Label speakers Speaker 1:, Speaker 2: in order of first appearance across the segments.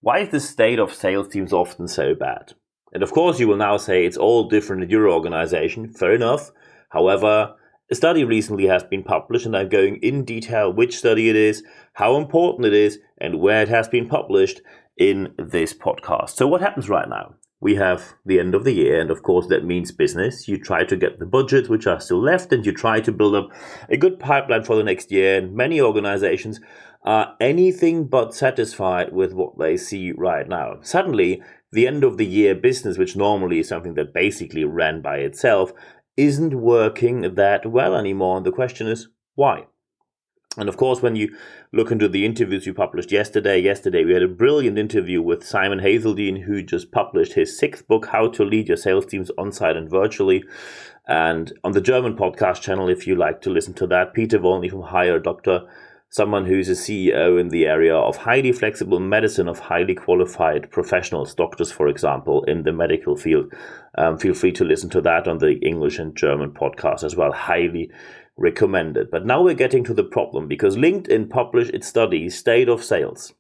Speaker 1: Why is the state of sales teams often so bad? And of course, you will now say it's all different in your organization. Fair enough. However, a study recently has been published, and I'm going in detail which study it is, how important it is, and where it has been published in this podcast. So what happens right now? We have the end of the year, and of course that means business. You try to get the budgets which are still left, and you try to build up a good pipeline for the next year. And many organizations are anything but satisfied with what they see right now. Suddenly, the end of the year business, which normally is something that basically ran by itself, isn't working that well anymore. And the question is, why? And of course, when you look into the interviews we published yesterday we had a brilliant interview with Simon Hazeldine, who just published his 6th book, How to Lead Your Sales Teams On-Site and Virtually. And on the German podcast channel, if you like to listen to that, Peter Wolny from Higher Doctor, someone who's a CEO in the area of highly flexible medicine, of highly qualified professionals, doctors, for example, in the medical field. Feel free to listen to that on the English and German podcast as well. Highly recommended. But now we're getting to the problem, because LinkedIn published its study, State of Sales.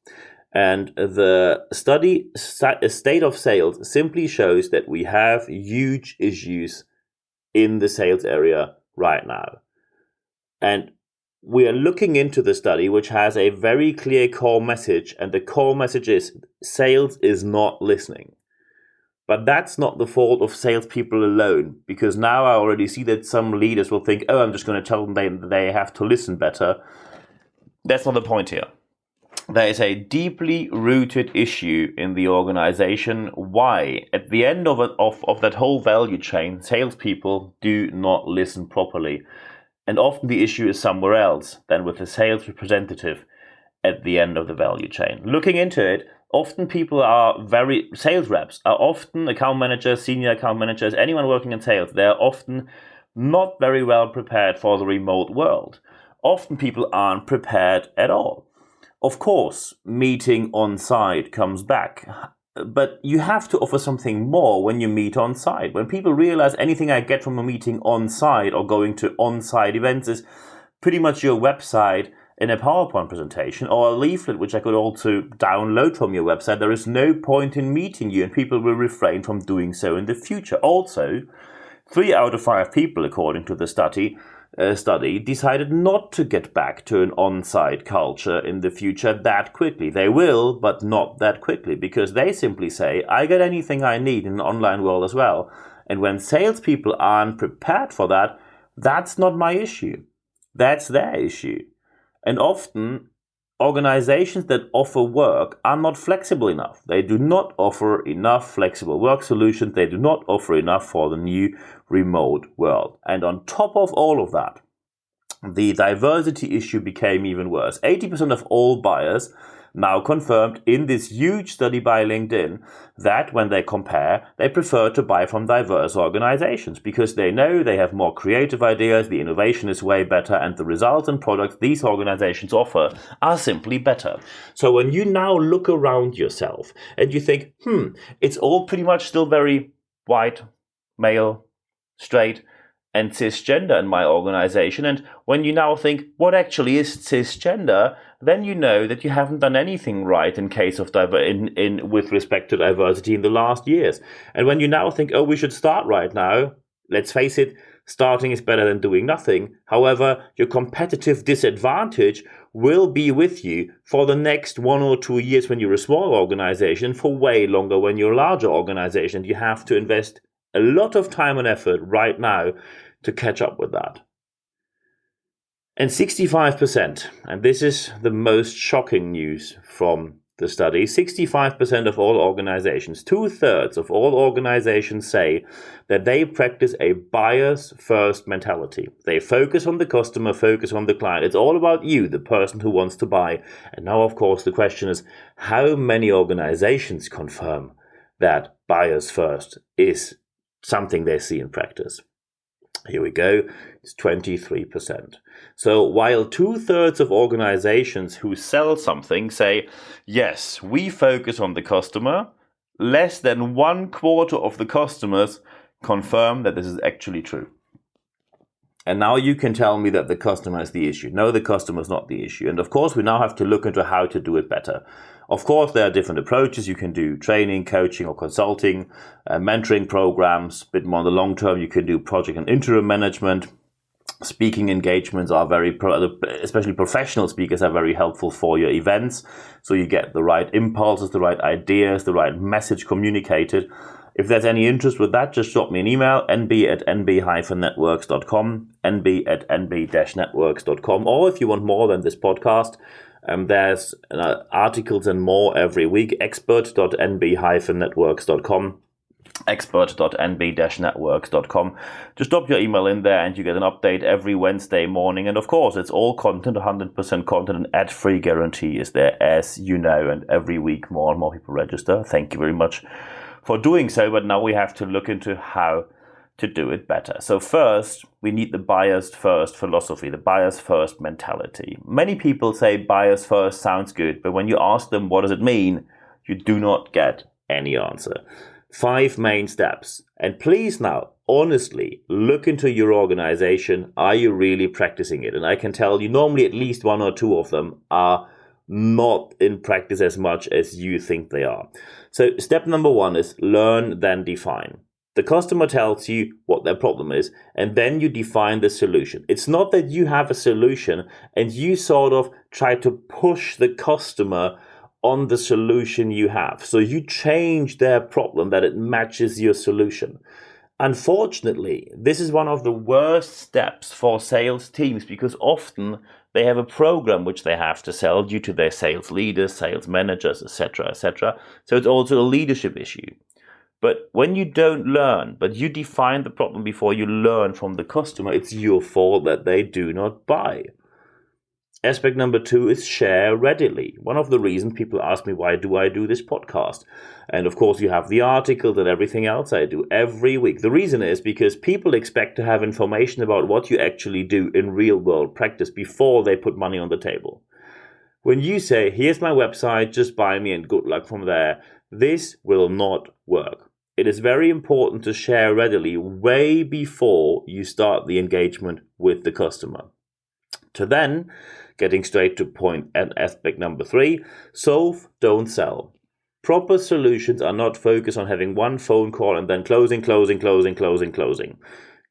Speaker 1: And the study, State of Sales, simply shows that we have huge issues in the sales area right now. And we are looking into the study, which has a very clear core message, and the core message is sales is not listening. But that's not the fault of salespeople alone, because now I already see that some leaders will think, oh, I'm just going to tell them they have to listen better. That's not the point here. There is a deeply rooted issue in the organization. Why? At the end of that whole value chain, salespeople do not listen properly. And often the issue is somewhere else than with the sales representative at the end of the value chain. Looking into it, often sales reps are often account managers, senior account managers, anyone working in sales. They're often not very well prepared for the remote world. Often people aren't prepared at all. Of course, meeting on site comes back, but you have to offer something more when you meet on site. When people realize anything I get from a meeting on site or going to on site events is pretty much your website in a PowerPoint presentation or a leaflet, which I could also download from your website, there is no point in meeting you, and people will refrain from doing so in the future. Also, 3 out of 5 people, according to the study, decided not to get back to an on-site culture in the future that quickly. They will, but not that quickly, because they simply say, I get anything I need in an online world as well. And when salespeople aren't prepared for that, that's not my issue. That's their issue. And often, organizations that offer work are not flexible enough. They do not offer enough flexible work solutions. They do not offer enough for the new remote world. And on top of all of that, the diversity issue became even worse. 80% of all buyers now confirmed in this huge study by LinkedIn that when they compare, they prefer to buy from diverse organizations because they know they have more creative ideas, the innovation is way better, and the results and products these organizations offer are simply better. So when you now look around yourself and you think, it's all pretty much still very white, male, straight, and cisgender in my organization, and when you now think, what actually is cisgender, then you know that you haven't done anything right in case of with respect to diversity in the last years. And when you now think, we should start right now, let's face it, starting is better than doing nothing. However, your competitive disadvantage will be with you for the next 1 or 2 years when you're a small organization, for way longer when you're a larger organization. You have to invest a lot of time and effort right now to catch up with that. And 65%, and this is the most shocking news from the study, 65% of all organizations, 2/3 of all organizations say that they practice a buyers-first mentality. They focus on the customer, focus on the client. It's all about you, the person who wants to buy. And now, of course, the question is, how many organizations confirm that buyers-first is something they see in practice? Here we go. It's 23%. So while 2/3 of organizations who sell something say, yes, we focus on the customer, less than 1/4 of the customers confirm that this is actually true. And now you can tell me that the customer is the issue. No, the customer is not the issue. And of course, we now have to look into how to do it better. Of course, there are different approaches. You can do training, coaching, or consulting, mentoring programs. A bit more in the long term, you can do project and interim management. Speaking engagements are especially professional speakers are very helpful for your events. So you get the right impulses, the right ideas, the right message communicated. If there's any interest with that, just drop me an email, nb@nb-networks.com, nb@nb-networks.com. Or if you want more than this podcast, there's articles and more every week, expert.nb-networks.com, expert.nb-networks.com. Just drop your email in there and you get an update every Wednesday morning. And of course, it's all content, 100% content, and ad-free guarantee is there, as you know, and every week more and more people register. Thank you very much for doing so, but now we have to look into how to do it better. So first, we need the buyers first philosophy, the buyers first mentality. Many people say buyers first sounds good, but when you ask them what does it mean, you do not get any answer. 5 main steps. And please now, honestly, look into your organization. Are you really practicing it? And I can tell you normally at least 1 or 2 of them are not in practice as much as you think they are. So step number 1 is learn, then define. The customer tells you what their problem is, and then you define the solution. It's not that you have a solution and you sort of try to push the customer on the solution you have. So you change their problem that it matches your solution. Unfortunately, this is one of the worst steps for sales teams because often they have a program which they have to sell due to their sales leaders, sales managers, etc., etc. So it's also a leadership issue. But when you don't learn, but you define the problem before you learn from the customer, it's your fault that they do not buy. Aspect number 2 is share readily. One of the reasons people ask me, why do I do this podcast? And of course, you have the articles and everything else I do every week. The reason is because people expect to have information about what you actually do in real world practice before they put money on the table. When you say, here's my website, just buy me and good luck from there, this will not work. It is very important to share readily way before you start the engagement with the customer. To then, getting straight to point and aspect number 3, solve, don't sell. Proper solutions are not focused on having one phone call and then closing.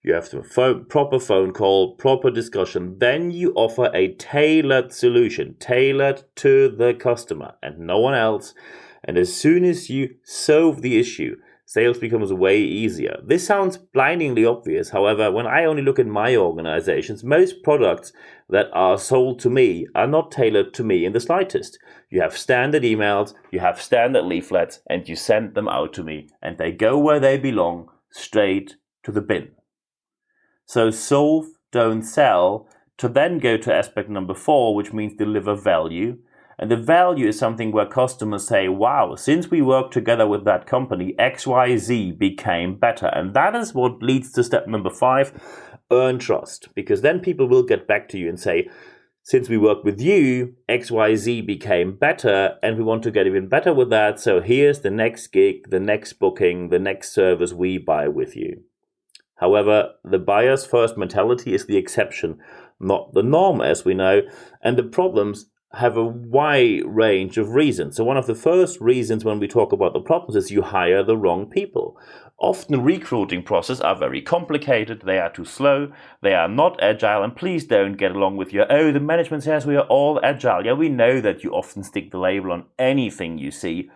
Speaker 1: You have to proper phone call, proper discussion. Then you offer a tailored solution, tailored to the customer and no one else. And as soon as you solve the issue, sales becomes way easier. This sounds blindingly obvious. However, when I only look at my organizations, most products that are sold to me are not tailored to me in the slightest. You have standard emails, you have standard leaflets, and you send them out to me, and they go where they belong, straight to the bin. So solve, don't sell, to then go to aspect number 4, which means deliver value. And the value is something where customers say, wow, since we worked together with that company, XYZ became better. And that is what leads to step number 5, earn trust. Because then people will get back to you and say, since we worked with you, XYZ became better, and we want to get even better with that. So here's the next gig, the next booking, the next service we buy with you. However, the buyer's first mentality is the exception, not the norm, as we know. And the problems have a wide range of reasons. So one of the first reasons when we talk about the problems is you hire the wrong people. Often recruiting processes are very complicated, they are too slow, they are not agile, and please don't get along with your, the management says we are all agile. Yeah, we know that you often stick the label on anything you see.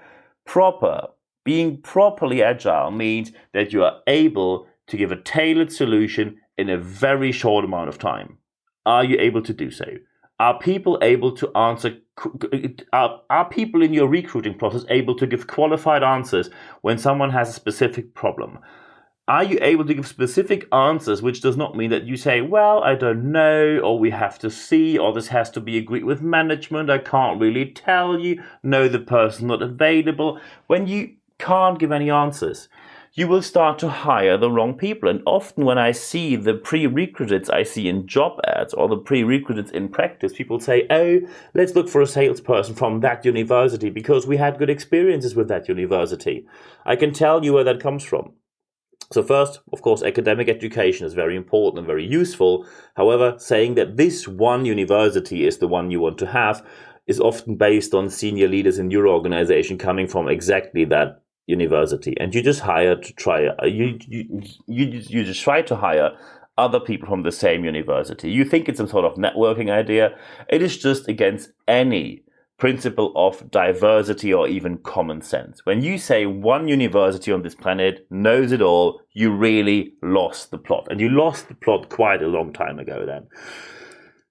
Speaker 1: Being properly agile means that you are able to give a tailored solution in a very short amount of time. Are you able to do so? Are people able to answer? Are people in your recruiting process able to give qualified answers when someone has a specific problem? Are you able to give specific answers, which does not mean that you say, well, I don't know, or we have to see, or this has to be agreed with management, I can't really tell you, no, the person's not available. When you can't give any answers, you will start to hire the wrong people. And often when I see the prerequisites I see in job ads or the prerequisites in practice, people say, oh, let's look for a salesperson from that university because we had good experiences with that university. I can tell you where that comes from. So first, of course, academic education is very important and very useful. However, saying that this one university is the one you want to have is often based on senior leaders in your organization coming from exactly that university, and you just try to hire other people from the same university. You think it's some sort of networking idea. It is just against any principle of diversity or even common sense. When you say one university on this planet knows it all, you really lost the plot. And you lost the plot quite a long time ago then.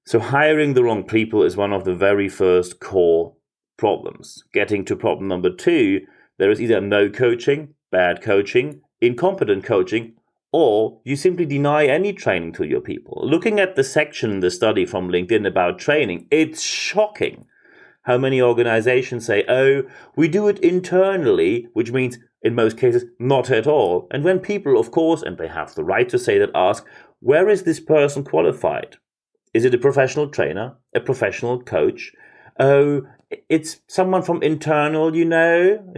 Speaker 1: So hiring the wrong people is one of the very first core problems. Getting to problem number 2, there is either no coaching, bad coaching, incompetent coaching, or you simply deny any training to your people. Looking at the section in the study from LinkedIn about training, it's shocking how many organizations say, oh, we do it internally, which means in most cases, not at all. And when people, of course, and they have the right to say that, ask, where is this person qualified? Is it a professional trainer, a professional coach? Oh, it's someone from internal, you know?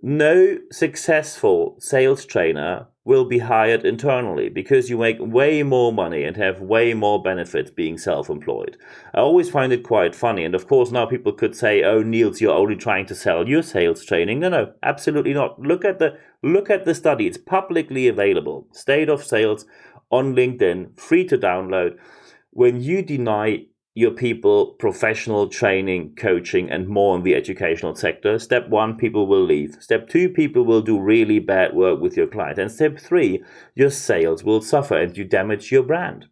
Speaker 1: No successful sales trainer will be hired internally because you make way more money and have way more benefits being self-employed. I always find it quite funny. And of course, now people could say, oh, Niels, you're only trying to sell your sales training. No, absolutely not. Look at the study. It's publicly available. State of Sales on LinkedIn, free to download. When you deny your people professional training, coaching, and more in the educational sector, step 1, people will leave. Step 2, people will do really bad work with your client. And step 3, your sales will suffer and you damage your brand.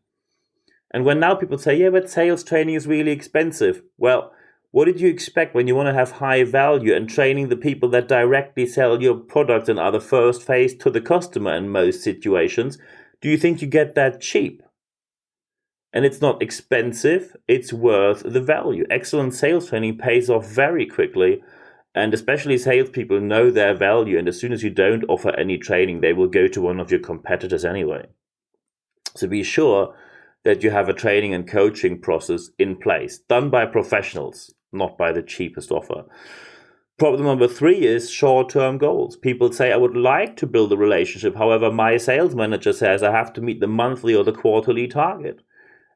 Speaker 1: And when now people say, yeah, but sales training is really expensive. Well, what did you expect when you want to have high value and training the people that directly sell your product and are the first face to the customer in most situations? Do you think you get that cheap? And it's not expensive, it's worth the value. Excellent sales training pays off very quickly, and especially salespeople know their value, and as soon as you don't offer any training, they will go to one of your competitors anyway. So be sure that you have a training and coaching process in place, done by professionals, not by the cheapest offer. Problem number 3 is short-term goals. People say, I would like to build a relationship. However, my sales manager says I have to meet the monthly or the quarterly target.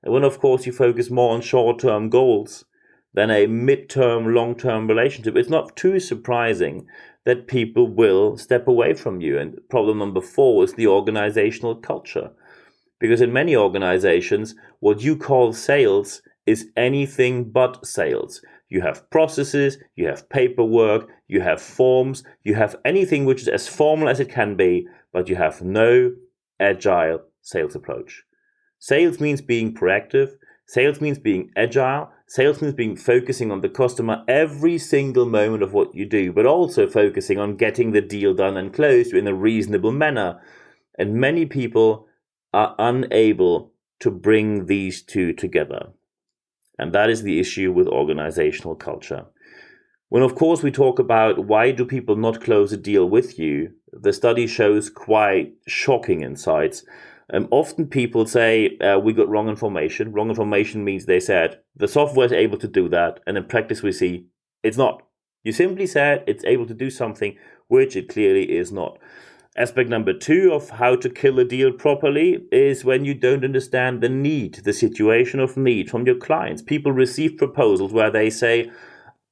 Speaker 1: And when, of course, you focus more on short-term goals than a mid-term, long-term relationship, it's not too surprising that people will step away from you. And problem number 4 is the organizational culture. Because in many organizations, what you call sales is anything but sales. You have processes, you have paperwork, you have forms, you have anything which is as formal as it can be, but you have no agile sales approach. Sales means being proactive. Sales means being agile. Sales means focusing on the customer every single moment of what you do, but also focusing on getting the deal done and closed in a reasonable manner. And many people are unable to bring these two together. And that is the issue with organizational culture. When, of course, we talk about why do people not close a deal with you, the study shows quite shocking insights. Often people say, we got wrong information. Wrong information means they said, the software is able to do that. And in practice, we see it's not. You simply said it's able to do something, which it clearly is not. Aspect number 2 of how to kill a deal properly is when you don't understand the need, the situation of need from your clients. People receive proposals where they say,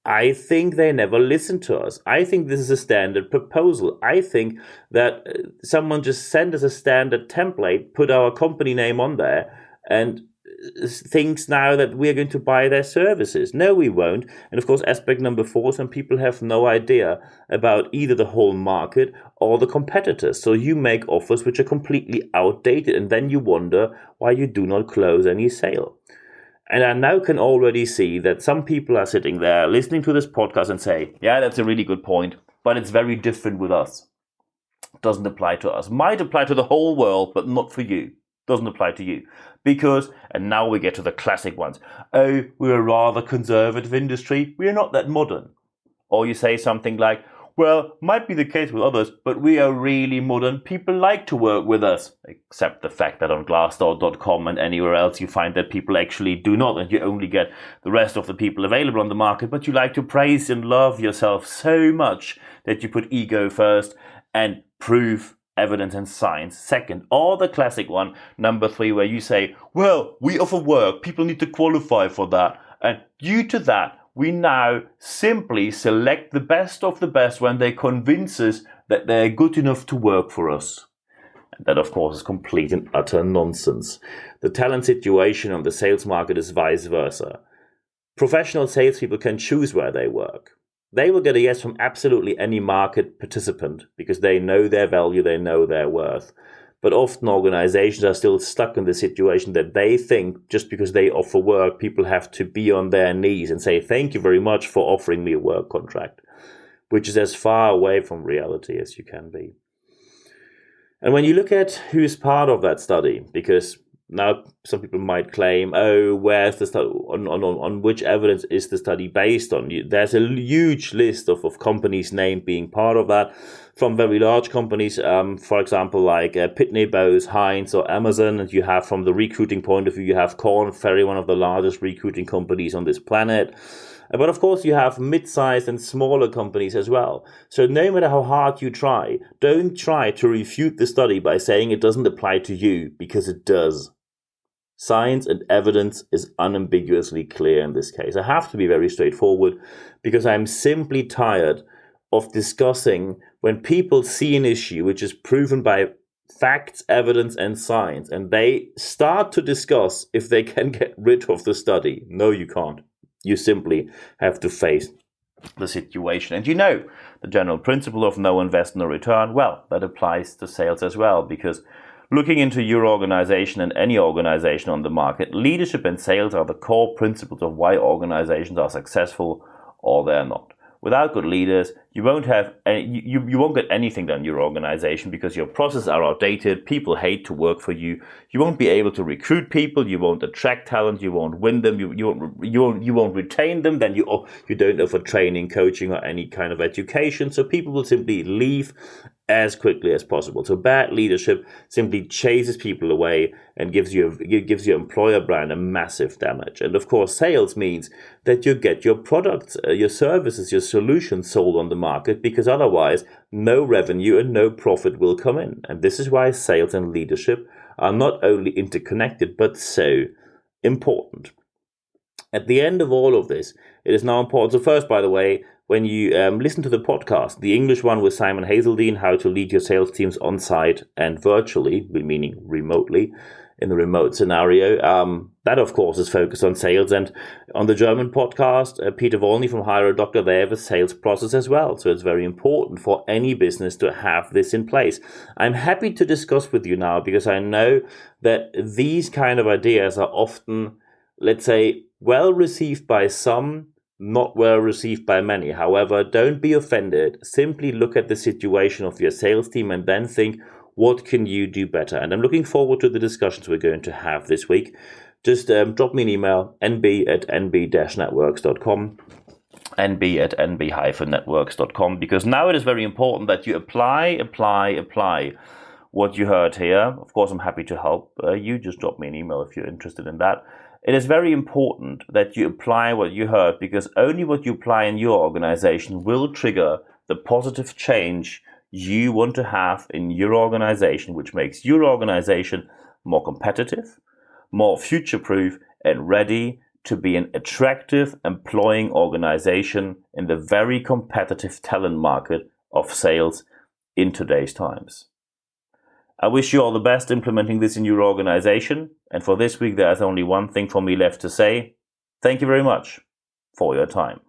Speaker 1: I think they never listen to us. I think this is a standard proposal. I think that someone just sent us a standard template, put our company name on there, and thinks now that we're going to buy their services. No, we won't. And of course, aspect number 4, some people have no idea about either the whole market or the competitors. So you make offers which are completely outdated, and then you wonder why you do not close any sale. And I now can already see that some people are sitting there listening to this podcast and say, yeah, that's a really good point, but it's very different with us. Doesn't apply to us. Might apply to the whole world, but not for you. Doesn't apply to you. Because, and now we get to the classic ones, oh, we're a rather conservative industry, we're not that modern. Or you say something like, well, might be the case with others, but we are really modern. People like to work with us. Except the fact that on Glassdoor.com and anywhere else you find that people actually do not, and you only get the rest of the people available on the market, but you like to praise and love yourself so much that you put ego first and prove evidence and science second, or the classic one, number 3, where you say, well, we offer work, people need to qualify for that, and due to that, we now simply select the best of the best when they convince us that they're good enough to work for us. And that, of course, is complete and utter nonsense. The talent situation on the sales market is vice versa. Professional salespeople can choose where they work. They will get a yes from absolutely any market participant because they know their value, they know their worth. But often organizations are still stuck in the situation that they think just because they offer work, people have to be on their knees and say, thank you very much for offering me a work contract, which is as far away from reality as you can be. And when you look at who's part of that study, because now some people might claim, oh, where's the study, on which evidence is the study based on? There's a huge list of companies named being part of that, from very large companies, for example, like Pitney Bowes, Heinz, or Amazon. And you have, from the recruiting point of view, you have Korn Ferry, one of the largest recruiting companies on this planet. But of course, you have mid-sized and smaller companies as well. So no matter how hard you try, don't try to refute the study by saying it doesn't apply to you, because it does. Science and evidence is unambiguously clear in this case. I have to be very straightforward because I'm simply tired of discussing when people see an issue which is proven by facts, evidence, and science, and they start to discuss if they can get rid of the study. No, you can't. You simply have to face the situation. And you know the general principle of no invest, no return. Well, that applies to sales as well, because looking into your organization and any organization on the market, leadership and sales are the core principles of why organizations are successful or they're not. Without good leaders, you won't have you won't get anything done in your organization because your processes are outdated. People hate to work for you. You won't be able to recruit people. You won't attract talent. You won't win them. You won't retain them. Then you don't offer training, coaching, or any kind of education. So people will simply leave as quickly as possible. So bad leadership simply chases people away and gives your employer brand a massive damage. And of course, sales means that you get your products, your services, your solutions sold on the market, because otherwise no revenue and no profit will come in. And this is why sales and leadership are not only interconnected, but so important. At the end of all of this, it is now important. So first, by the way, when you listen to the podcast, the English one with Simon Hazeldine, how to lead your sales teams on site and virtually, meaning remotely, in the remote scenario, that of course is focused on sales. And on the German podcast, Peter Wolny from Hire a Doctor, they have a sales process as well. So it's very important for any business to have this in place. I'm happy to discuss with you now because I know that these kind of ideas are often, let's say, well received by some, not well received by many. However, don't be offended. Simply look at the situation of your sales team and then think, what can you do better? And I'm looking forward to the discussions we're going to have this week. Just drop me an email, nb@nb-networks.com, nb@nb-networks.com, because now it is very important that you apply what you heard here. Of course, I'm happy to help you. Just drop me an email if you're interested in that. It is very important that you apply what you heard, because only what you apply in your organization will trigger the positive change you want to have in your organization, which makes your organization more competitive, more future-proof, and ready to be an attractive employing organization in the very competitive talent market of sales in today's times. I wish you all the best implementing this in your organization. And for this week, there's only one thing for me left to say. Thank you very much for your time.